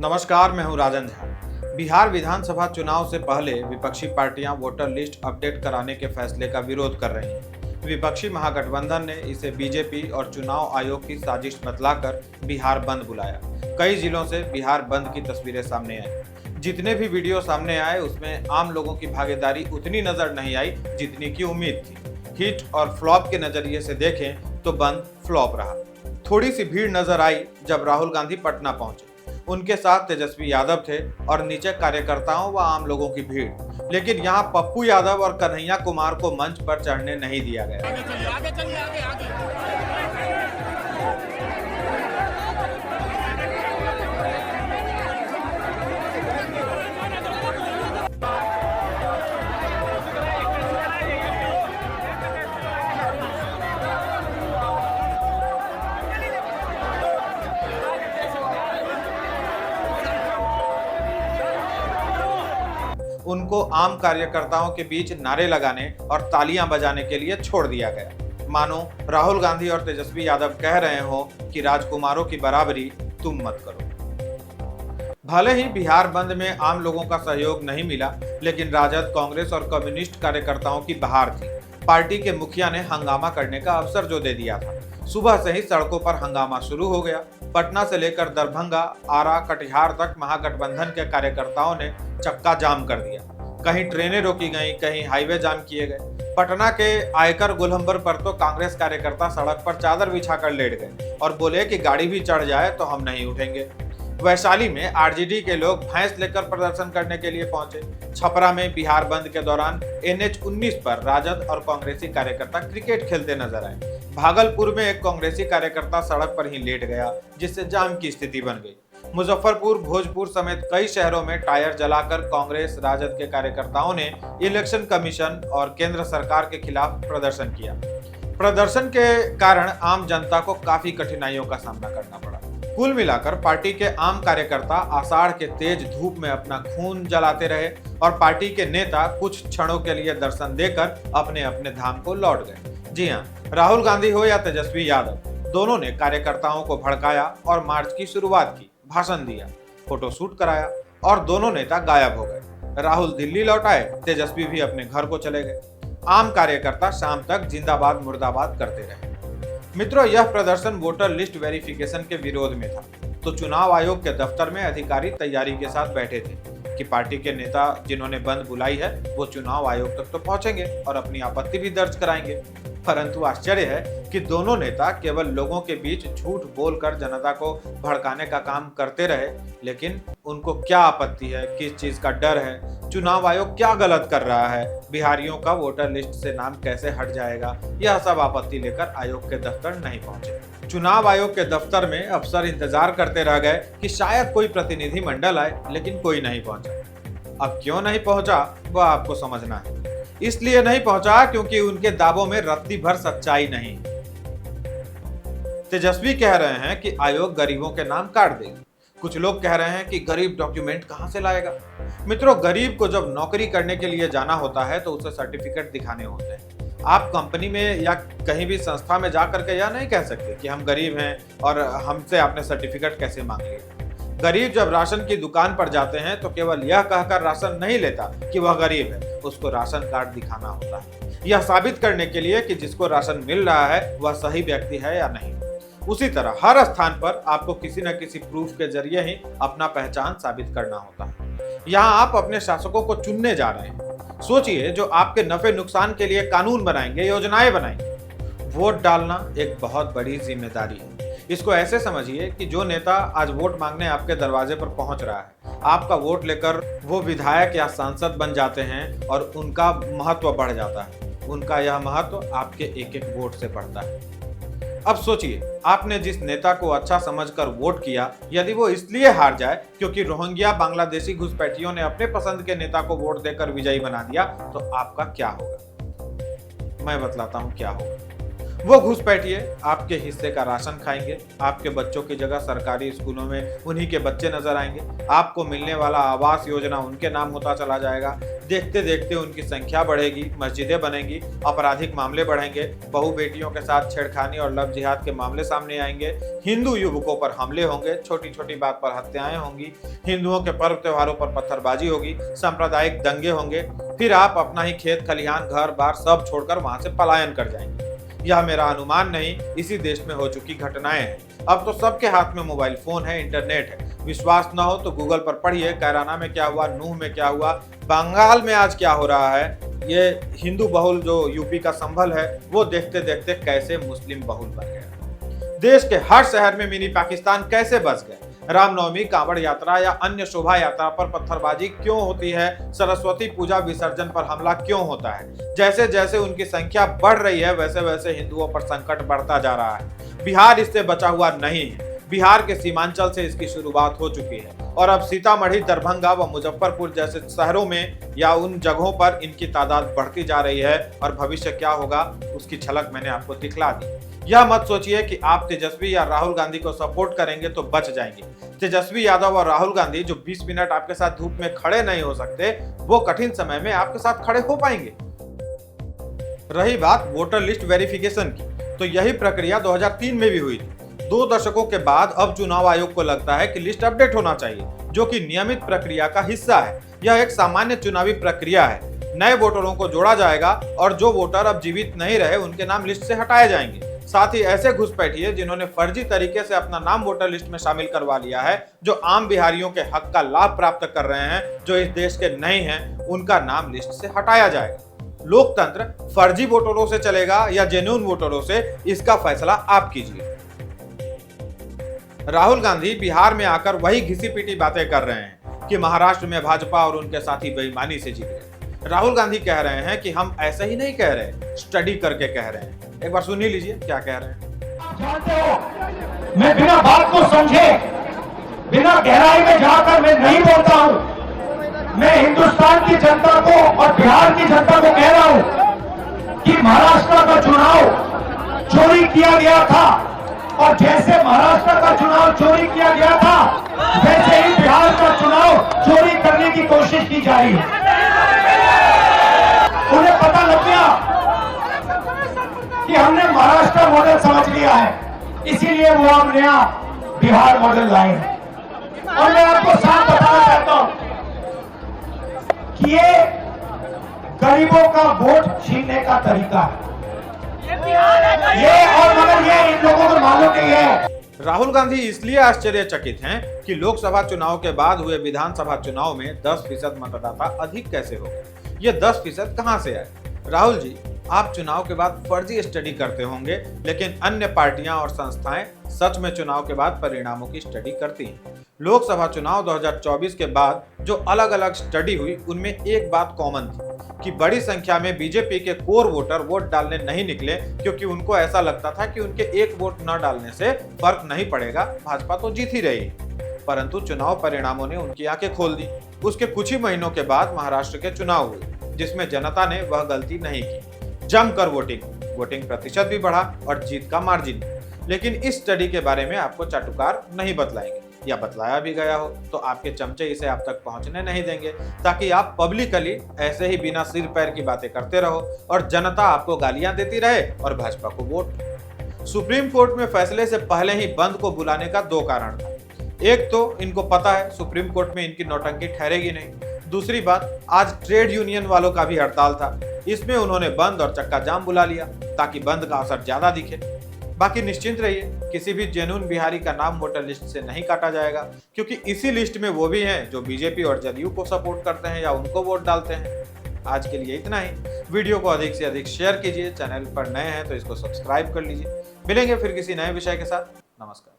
नमस्कार, मैं हूं राजन झा। बिहार विधानसभा चुनाव से पहले विपक्षी पार्टियां वोटर लिस्ट अपडेट कराने के फैसले का विरोध कर रही हैं। विपक्षी महागठबंधन ने इसे बीजेपी और चुनाव आयोग की साजिश बतलाकर बिहार बंद बुलाया। कई जिलों से बिहार बंद की तस्वीरें सामने आई। जितने भी वीडियो सामने आए उसमें आम लोगों की भागीदारी उतनी नजर नहीं आई जितनी की उम्मीद थी। हिट और फ्लॉप के नजरिए से देखें तो बंद फ्लॉप रहा। थोड़ी सी भीड़ नजर आई जब राहुल गांधी पटना पहुंचे। उनके साथ तेजस्वी यादव थे और नीचे कार्यकर्ताओं व आम लोगों की भीड़। लेकिन यहां पप्पू यादव और कन्हैया कुमार को मंच पर चढ़ने नहीं दिया गया। आगे चलिए, आगे। उनको आम कार्यकर्ताओं के बीच नारे लगाने और तालियां बजाने के लिए छोड़ दिया गया, मानो राहुल गांधी और तेजस्वी यादव कह रहे हो कि राजकुमारों की बराबरी तुम मत करो। भले ही बिहार बंद में आम लोगों का सहयोग नहीं मिला, लेकिन राजद, कांग्रेस और कम्युनिस्ट कार्यकर्ताओं की बहार थी। पार्टी के मुखिया ने हंगामा करने का अवसर जो दे दिया था। सुबह से ही सड़कों पर हंगामा शुरू हो गया। पटना से लेकर दरभंगा, आरा, कटिहार तक महागठबंधन के कार्यकर्ताओं ने चक्का जाम कर दिया। कहीं ट्रेनें रोकी गईं, कहीं हाईवे जाम किए गए। पटना के आयकर गोलंबर पर तो कांग्रेस कार्यकर्ता सड़क पर चादर बिछाकर लेट गए और बोले कि गाड़ी भी चढ़ जाए तो हम नहीं उठेंगे। वैशाली में आरजेडी के लोग भैंस लेकर प्रदर्शन करने के लिए पहुंचे। छपरा में बिहार बंद के दौरान NH-19 पर राजद और कांग्रेसी कार्यकर्ता क्रिकेट खेलते नजर आए। भागलपुर में एक कांग्रेसी कार्यकर्ता सड़क पर ही लेट गया, जिससे जाम की स्थिति बन गई। मुजफ्फरपुर, भोजपुर समेत कई शहरों में टायर जलाकर कांग्रेस, राजद के कार्यकर्ताओं ने इलेक्शन कमीशन और केंद्र सरकार के खिलाफ प्रदर्शन किया। प्रदर्शन के कारण आम जनता को काफी कठिनाइयों का सामना करना पड़ा। कुल मिलाकर पार्टी के आम कार्यकर्ता आषाढ़ के तेज धूप में अपना खून जलाते रहे और पार्टी के नेता कुछ क्षणों के लिए दर्शन देकर अपने अपने धाम को लौट गए। जी हाँ, राहुल गांधी हो या तेजस्वी यादव, दोनों ने कार्यकर्ताओं को भड़काया और मार्च की शुरुआत की, भाषण दिया, फोटो शूट कराया और दोनों नेता गायब हो गए। राहुल दिल्ली लौट आए, तेजस्वी भी अपने घर को चले गए। आम कार्यकर्ता शाम तक जिंदाबाद मुर्दाबाद करते रहे। मित्रों, यह प्रदर्शन वोटर लिस्ट वेरिफिकेशन के विरोध में था, तो चुनाव आयोग के दफ्तर में अधिकारी तैयारी के साथ बैठे थे कि पार्टी के नेता जिन्होंने बंद बुलाई है वो चुनाव आयोग तक तो पहुंचेंगे और अपनी आपत्ति भी दर्ज कराएंगे। परंतु आश्चर्य है कि दोनों नेता केवल लोगों के बीच झूठ बोलकर जनता को भड़काने का काम करते रहे। लेकिन उनको क्या आपत्ति है, किस चीज का डर है, चुनाव आयोग क्या गलत कर रहा है, बिहारियों का वोटर लिस्ट से नाम कैसे हट जाएगा, यह सब आपत्ति लेकर आयोग के दफ्तर नहीं पहुंचे। चुनाव आयोग के दफ्तर में अफसर इंतजार करते रह गए कि शायद कोई प्रतिनिधि मंडल आए, लेकिन कोई नहीं पहुंचा। अब क्यों नहीं पहुंचा वह आपको समझना है। इसलिए नहीं पहुंचा क्योंकि उनके दावों में रत्ती भर सच्चाई नहीं। तेजस्वी कह रहे हैं कि आयोग गरीबों के नाम काट देगी। कुछ लोग कह रहे हैं कि गरीब डॉक्यूमेंट कहां से लाएगा। मित्रों, गरीब को जब नौकरी करने के लिए जाना होता है तो उसे सर्टिफिकेट दिखाने होते हैं। आप कंपनी में या कहीं भी संस्था में जाकर के यह नहीं कह सकते कि हम गरीब हैं और हमसे आपने सर्टिफिकेट कैसे मांग लिया। गरीब जब राशन की दुकान पर जाते हैं तो केवल यह कहकर राशन नहीं लेता कि वह गरीब है, उसको राशन कार्ड दिखाना होता है, यह साबित करने के लिए कि जिसको राशन मिल रहा है वह सही व्यक्ति है या नहीं। उसी तरह हर स्थान पर आपको किसी न किसी प्रूफ के जरिए ही अपना पहचान साबित करना होता है। यहाँ आप अपने शासकों को चुनने जा रहे हैं। सोचिए, जो आपके नफे नुकसान के लिए कानून बनाएंगे, योजनाएं बनाएंगे। वोट डालना एक बहुत बड़ी जिम्मेदारी है। इसको ऐसे समझिए कि जो नेता आज वोट मांगने आपके दरवाजे पर पहुंच रहा है, आपका वोट लेकर वो विधायक या सांसद बन जाते हैं और उनका महत्व बढ़ जाता है। उनका यह महत्व आपके एक एक वोट से बढ़ता है। अब सोचिए, आपने जिस नेता को अच्छा समझकर वोट किया, यदि वो इसलिए हार जाए क्योंकि रोहिंग्या बांग्लादेशी घुसपैठियों ने अपने पसंद के नेता को वोट देकर विजयी बना दिया, तो आपका क्या होगा? मैं बतलाता हूं क्या होगा। वो घुसपैठिए आपके हिस्से का राशन खाएंगे, आपके बच्चों की जगह सरकारी स्कूलों में उन्हीं के बच्चे नजर आएंगे, आपको मिलने वाला आवास योजना उनके नाम होता चला जाएगा, देखते देखते उनकी संख्या बढ़ेगी, मस्जिदें बनेंगी, आपराधिक मामले बढ़ेंगे, बहू बेटियों के साथ छेड़खानी और लव जिहाद के मामले सामने आएंगे, हिंदू युवकों पर हमले होंगे, छोटी छोटी बात पर हत्याएं होंगी, हिंदुओं के पर्व त्योहारों पर पत्थरबाजी होगी, सांप्रदायिक दंगे होंगे, फिर आप अपना ही खेत खलिहान घर बार सब छोड़कर वहां से पलायन कर जाएंगे। यह मेरा अनुमान नहीं, इसी देश में हो चुकी घटनाएं हैं। अब तो सबके हाथ में मोबाइल फोन है, इंटरनेट है। विश्वास न हो तो गूगल पर पढ़िए, कैराना में क्या हुआ, नूह में क्या हुआ, बंगाल में आज क्या हो रहा है। ये हिंदू बहुल जो यूपी का संभल है वो देखते देखते कैसे मुस्लिम बहुल बन गया। देश के हर शहर में मिनी पाकिस्तान कैसे बस गए। रामनवमी, कांवड़ यात्रा या अन्य शोभा यात्रा पर पत्थरबाजी क्यों होती है, सरस्वती पूजा विसर्जन पर हमला क्यों होता है। जैसे जैसे उनकी संख्या बढ़ रही है वैसे वैसे हिंदुओं पर संकट बढ़ता जा रहा है। बिहार इससे बचा हुआ नहीं है। बिहार के सीमांचल से इसकी शुरुआत हो चुकी है और अब सीतामढ़ी, दरभंगा व मुजफ्फरपुर जैसे शहरों में या उन जगहों पर इनकी तादाद बढ़ती जा रही है और भविष्य क्या होगा उसकी झलक मैंने आपको दिखला दी। यह मत सोचिए कि आप तेजस्वी या राहुल गांधी को सपोर्ट करेंगे तो बच जाएंगे। तेजस्वी यादव और राहुल गांधी जो 20 मिनट आपके साथ धूप में खड़े नहीं हो सकते, वो कठिन समय में आपके साथ खड़े हो पाएंगे। रही बात वोटर लिस्ट वेरिफिकेशन की, तो यही प्रक्रिया 2003 में भी हुई थी। 2 दशकों के बाद अब चुनाव आयोग को लगता है कि लिस्ट अपडेट होना चाहिए, जो कि नियमित प्रक्रिया का हिस्सा है। यह एक सामान्य चुनावी प्रक्रिया है। नए वोटरों को जोड़ा जाएगा और जो वोटर अब जीवित नहीं रहे उनके नाम लिस्ट से हटाए जाएंगे। साथ ही ऐसे घुसपैठिए जिन्होंने फर्जी तरीके से अपना नाम वोटर लिस्ट में शामिल करवा लिया है, जो आम बिहारियों के हक का लाभ प्राप्त कर रहे हैं, जो इस देश के नहीं हैं, उनका नाम लिस्ट से हटाया जाएगा। लोकतंत्र फर्जी वोटरों से चलेगा या जेन्युइन वोटरों से, इसका फैसला आप कीजिए। राहुल गांधी बिहार में आकर वही घिसी पिटी बातें कर रहे हैं कि महाराष्ट्र में भाजपा और उनके साथी बेईमानी से जीत गए। राहुल गांधी कह रहे हैं कि हम ऐसे ही नहीं कह रहे, स्टडी करके कह रहे हैं। एक बार सुन ही लीजिए क्या कह रहे हैं। जानते हो, मैं बिना बात को समझे, बिना गहराई में जाकर मैं नहीं बोलता हूं। मैं हिंदुस्तान की जनता को और बिहार की जनता को कह रहा हूं कि महाराष्ट्र का चुनाव चोरी किया गया था और जैसे महाराष्ट्र का चुनाव चोरी किया गया था वैसे ही बिहार का चुनाव चोरी करने की कोशिश की जा रही है। उन्हें पता लग गया कि हमने महाराष्ट्र मॉडल समझ लिया है, इसीलिए वो हम नया बिहार मॉडल लाए हैं। और मैं आपको साफ बताना चाहता हूं कि ये गरीबों का वोट छीनने का तरीका है। ये और मगर ये इन लोगों को मालूम नहीं है। राहुल गांधी इसलिए आश्चर्यचकित हैं कि लोकसभा चुनाव के बाद हुए विधानसभा चुनाव में 10% मतदाता अधिक कैसे हो गए। ये 10% कहां से आए। राहुल जी, आप चुनाव के बाद फर्जी स्टडी करते होंगे, लेकिन अन्य पार्टियां और संस्थाएं सच में चुनाव के बाद परिणामों की स्टडी करती हैं। लोकसभा चुनाव 2024 के बाद जो अलग अलग स्टडी हुई उनमें एक बात कॉमन थी कि बड़ी संख्या में बीजेपी के कोर वोटर वोट डालने नहीं निकले, क्योंकि उनको ऐसा लगता था कि उनके एक वोट न डालने से फर्क नहीं पड़ेगा, भाजपा तो जीत ही रही है। परंतु चुनाव परिणामों ने उनकी आंखें खोल दी। उसके कुछ ही महीनों के बाद महाराष्ट्र के चुनाव हुए, जिसमें जनता ने वह गलती नहीं की, जमकर वोटिंग प्रतिशत भी बढ़ा और जीत का मार्जिन। लेकिन इस स्टडी के बारे में आपको चाटुकार नहीं बतलाएंगे, या बतलाया भी गया हो तो आपके चमचे इसे आप तक पहुंचने नहीं देंगे, ताकि आप पब्लिकली ऐसे ही बिना सिर पैर की बातें करते रहो और जनता आपको गालियां देती रहे और भाजपा को वोट। सुप्रीम कोर्ट में फैसले से पहले ही बंद को बुलाने का 2 कारण था। एक तो इनको पता है सुप्रीम कोर्ट में इनकी नौटंकी ठहरेगी नहीं। दूसरी बात, आज ट्रेड यूनियन वालों का भी हड़ताल था, इसमें उन्होंने बंद और चक्का जाम बुला लिया ताकि बंद का असर ज्यादा दिखे। बाकी निश्चिंत रहिए, किसी भी जेन्युइन बिहारी का नाम वोटर लिस्ट से नहीं काटा जाएगा, क्योंकि इसी लिस्ट में वो भी हैं जो बीजेपी और जदयू को सपोर्ट करते हैं या उनको वोट डालते हैं। आज के लिए इतना ही। वीडियो को अधिक से अधिक शेयर कीजिए। चैनल पर नए हैं तो इसको सब्सक्राइब कर लीजिए। मिलेंगे फिर किसी नए विषय के साथ। नमस्कार।